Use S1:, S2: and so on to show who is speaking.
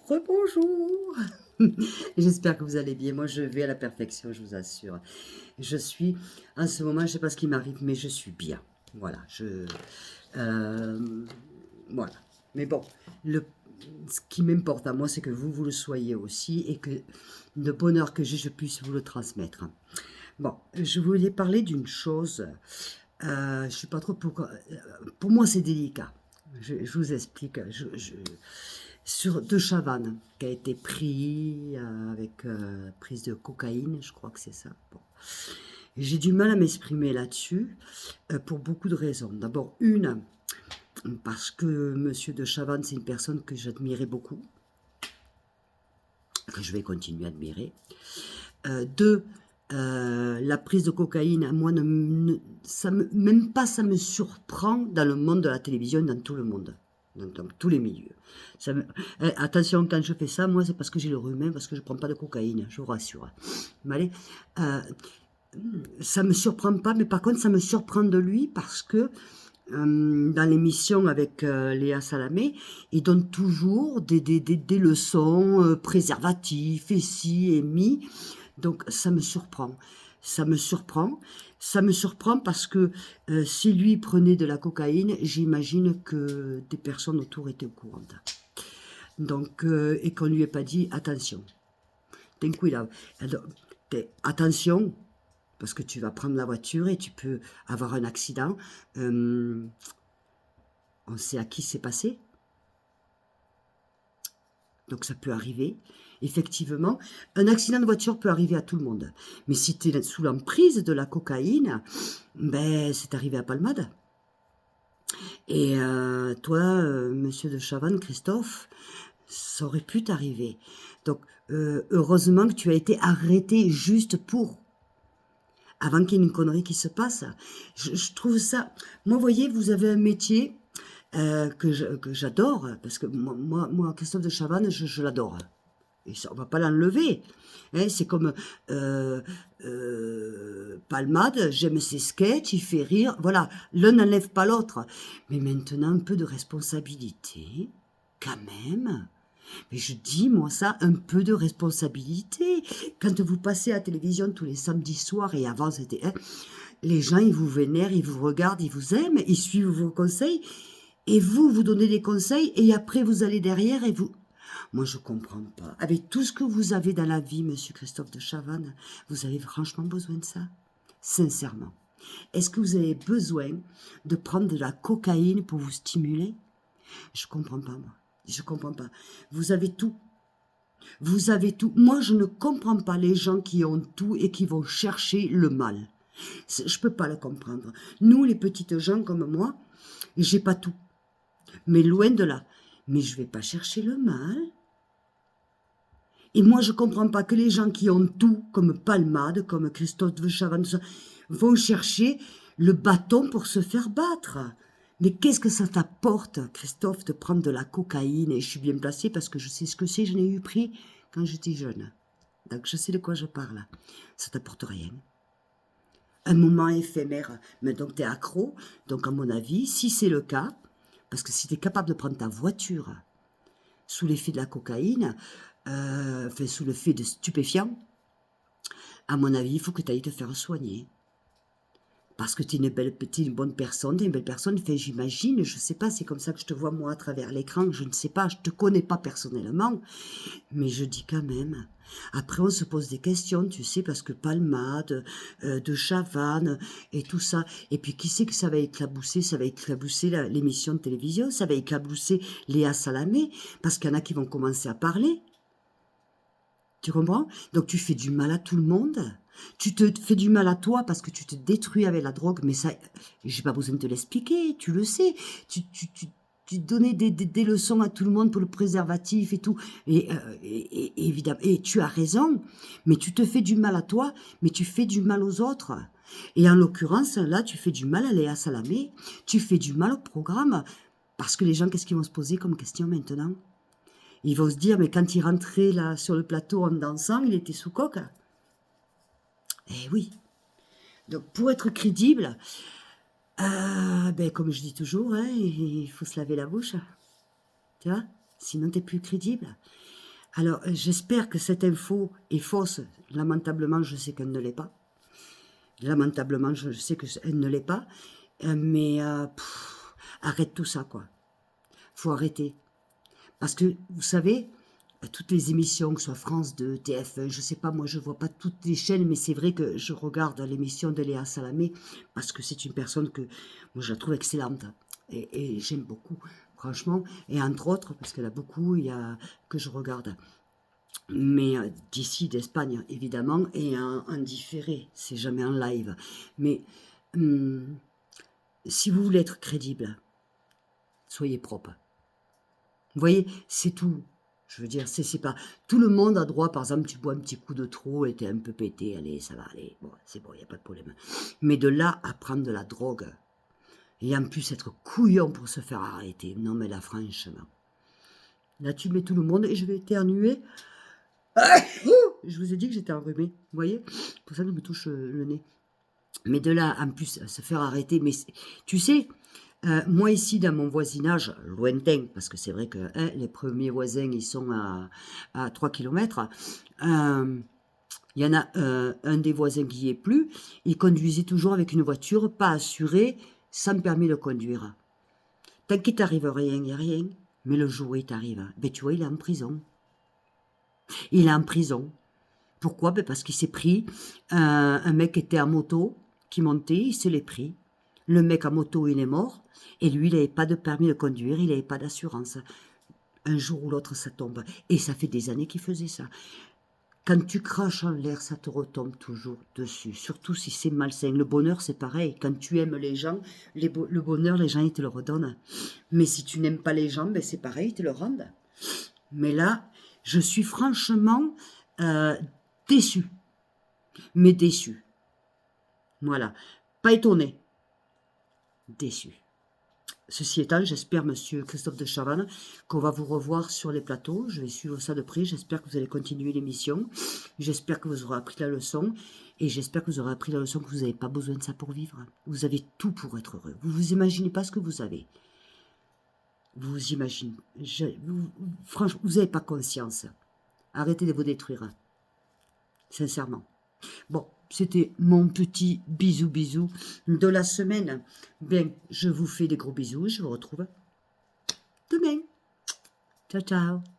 S1: Rebonjour. J'espère que vous allez bien. Moi, je vais à la perfection, je vous assure. Je suis, en ce moment, je ne sais pas ce qui m'arrive, mais je suis bien. Voilà, euh, voilà. Mais bon, ce qui m'importe à moi, c'est que vous le soyez aussi et que le bonheur que j'ai, je puisse vous le transmettre. Bon, je voulais parler d'une chose. Je sais pas trop pourquoi. Pour moi, c'est délicat. Je vous explique. Sur De Chavannes, qui a été pris avec prise de cocaïne, je crois que c'est ça. Bon. J'ai du mal à m'exprimer là-dessus pour beaucoup de raisons. D'abord, une, parce que Monsieur De Chavannes, c'est une personne que j'admirais beaucoup, que je vais continuer à admirer. Deux, la prise de cocaïne, à moi, même pas ça me surprend dans le monde de la télévision, dans tout le monde, dans tous les milieux. Attention, quand je fais ça, moi, c'est parce que j'ai le rhume, parce que je prends pas de cocaïne, je vous rassure. Allez, ça me surprend pas, mais par contre, ça me surprend de lui parce que dans l'émission avec Léa Salamé, il donne toujours des leçons préservatifs, et ci et mi. Donc ça me surprend. Ça me surprend. Ça me surprend parce que si lui prenait de la cocaïne, j'imagine que des personnes autour étaient au courant. Donc, et qu'on lui ait pas dit attention. Ten cuidado. Attention, parce que tu vas prendre la voiture et tu peux avoir un accident. On sait à qui c'est passé. Donc ça peut arriver. Effectivement, un accident de voiture peut arriver à tout le monde. Mais si tu es sous l'emprise de la cocaïne, ben c'est arrivé à Palmade. Et toi, monsieur de Chavannes, Christophe, ça aurait pu t'arriver. Donc heureusement que tu as été arrêté juste pour, avant qu'il y ait une connerie qui se passe. Je trouve ça... Moi, vous voyez, vous avez un métier que j'adore, parce que moi, Christophe de Chavannes, je l'adore. Et ça, on va pas l'enlever. Hein, c'est comme Palmade, j'aime ses sketchs, il fait rire. Voilà, l'un n'enlève pas l'autre. Mais maintenant, un peu de responsabilité, quand même. Mais je dis, moi, ça, un peu de responsabilité. Quand vous passez à la télévision tous les samedis soirs, et avant, c'était... Hein, les gens, ils vous vénèrent, ils vous regardent, ils vous aiment, ils suivent vos conseils. Et vous donnez des conseils, et après, vous allez derrière, et vous... Moi, je comprends pas. Avec tout ce que vous avez dans la vie, monsieur Christophe de Chavannes, vous avez franchement besoin de ça? Sincèrement. Est-ce que vous avez besoin de prendre de la cocaïne pour vous stimuler? Je comprends pas, moi. Je comprends pas. Vous avez tout. Vous avez tout. Moi, je ne comprends pas les gens qui ont tout et qui vont chercher le mal. Je peux pas le comprendre. Nous, les petites gens comme moi, j'ai pas tout. Mais loin de là. Mais je vais pas chercher le mal. Et moi, je comprends pas que les gens qui ont tout, comme Palmade, comme Christophe de Chavannes, vont chercher le bâton pour se faire battre. Mais qu'est-ce que ça t'apporte, Christophe, de prendre de la cocaïne? Et je suis bien placée parce que je sais ce que c'est, je l'ai eu pris quand j'étais jeune. Donc je sais de quoi je parle. Ça t'apporte rien. Un moment éphémère. Mais donc tu es accro. Donc à mon avis, si c'est le cas, parce que si tu es capable de prendre ta voiture sous l'effet de la cocaïne, enfin sous l'effet de stupéfiants, à mon avis, il faut que tu ailles te faire soigner. Parce que tu es une bonne personne, tu es une belle personne. Enfin, j'imagine, je sais pas, c'est comme ça que je te vois moi à travers l'écran, je ne sais pas, je te connais pas personnellement, mais je dis quand même. Après, on se pose des questions, tu sais, parce que Palmade, de Chavannes et tout ça. Et puis, qui sait que ça va éclabousser? Ça va éclabousser l'émission de télévision, ça va éclabousser Léa Salamé, parce qu'il y en a qui vont commencer à parler. Tu comprends? Donc tu fais du mal à tout le monde. Tu te fais du mal à toi parce que tu te détruis avec la drogue, mais ça, j'ai pas besoin de te l'expliquer, tu le sais. Tu donnais des leçons à tout le monde pour le préservatif et tout. Et évidemment, et tu as raison, mais tu te fais du mal à toi, mais tu fais du mal aux autres. Et en l'occurrence, là, tu fais du mal à Léa Salamé, tu fais du mal au programme, parce que les gens, qu'est-ce qu'ils vont se poser comme question maintenant? Ils vont se dire, mais quand il rentrait là sur le plateau en dansant, il était sous coque. Eh oui. Donc pour être crédible, ben, comme je dis toujours, hein, il faut se laver la bouche. Tu vois? Sinon, tu n'es plus crédible. Alors, j'espère que cette info est fausse. Lamentablement, je sais qu'elle ne l'est pas. Lamentablement, je sais qu'elle ne l'est pas. Mais arrête tout ça, quoi. Faut arrêter. Parce que, vous savez, toutes les émissions, que ce soit France 2, TF1, je sais pas, moi je vois pas toutes les chaînes, mais c'est vrai que je regarde l'émission de Léa Salamé, parce que c'est une personne que moi je la trouve excellente, et j'aime beaucoup, franchement, et entre autres, parce qu'elle a beaucoup, il y a que je regarde, mais d'ici, d'Espagne, évidemment, et en différé, c'est jamais en live, mais si vous voulez être crédible, soyez propre. Vous voyez, c'est tout. Je veux dire, c'est pas... Tout le monde a droit, par exemple, tu bois un petit coup de trop et t'es un peu pété, allez, ça va aller, bon, c'est bon, il n'y a pas de problème. Mais de là à prendre de la drogue, et en plus être couillon pour se faire arrêter, non mais là, franchement. Là, tu mets tout le monde et je vais éternuer. Je vous ai dit que j'étais enrhumée, vous voyez? Pour ça que je me touche le nez. Mais de là, en plus, se faire arrêter, mais tu sais... moi ici dans mon voisinage lointain, parce que c'est vrai que les premiers voisins ils sont à 3 km, il y en a un des voisins qui n'y est plus, il conduisait toujours avec une voiture pas assurée, sans permis de conduire. Tant qu'il t'arrive rien, il n'y a rien, mais le jour où il t'arrive, ben tu vois, il est en prison. Il est en prison. Pourquoi? Ben parce qu'il s'est pris un mec qui était en moto, qui montait, il se l'est pris. Le mec à moto, il est mort. Et lui, il n'avait pas de permis de conduire, il n'avait pas d'assurance. Un jour ou l'autre, ça tombe. Et ça fait des années qu'il faisait ça. Quand tu craches en l'air, ça te retombe toujours dessus. Surtout si c'est malsain. Le bonheur, c'est pareil. Quand tu aimes les gens, le bonheur, les gens, ils te le redonnent. Mais si tu n'aimes pas les gens, ben c'est pareil, ils te le rendent. Mais là, je suis franchement déçue. Mais déçue. Voilà. Pas étonnée. Déçue. Ceci étant, j'espère, monsieur Christophe de Chavannes, qu'on va vous revoir sur les plateaux. Je vais suivre ça de près. J'espère que vous allez continuer l'émission. J'espère que vous aurez appris la leçon. Et j'espère que vous aurez appris la leçon que vous n'avez pas besoin de ça pour vivre. Vous avez tout pour être heureux. Vous ne vous imaginez pas ce que vous avez. Vous vous imaginez. Franchement, vous n'avez pas conscience. Arrêtez de vous détruire. Sincèrement. Bon, c'était mon petit bisou de la semaine. Bien, je vous fais des gros bisous. Je vous retrouve demain. Ciao, ciao.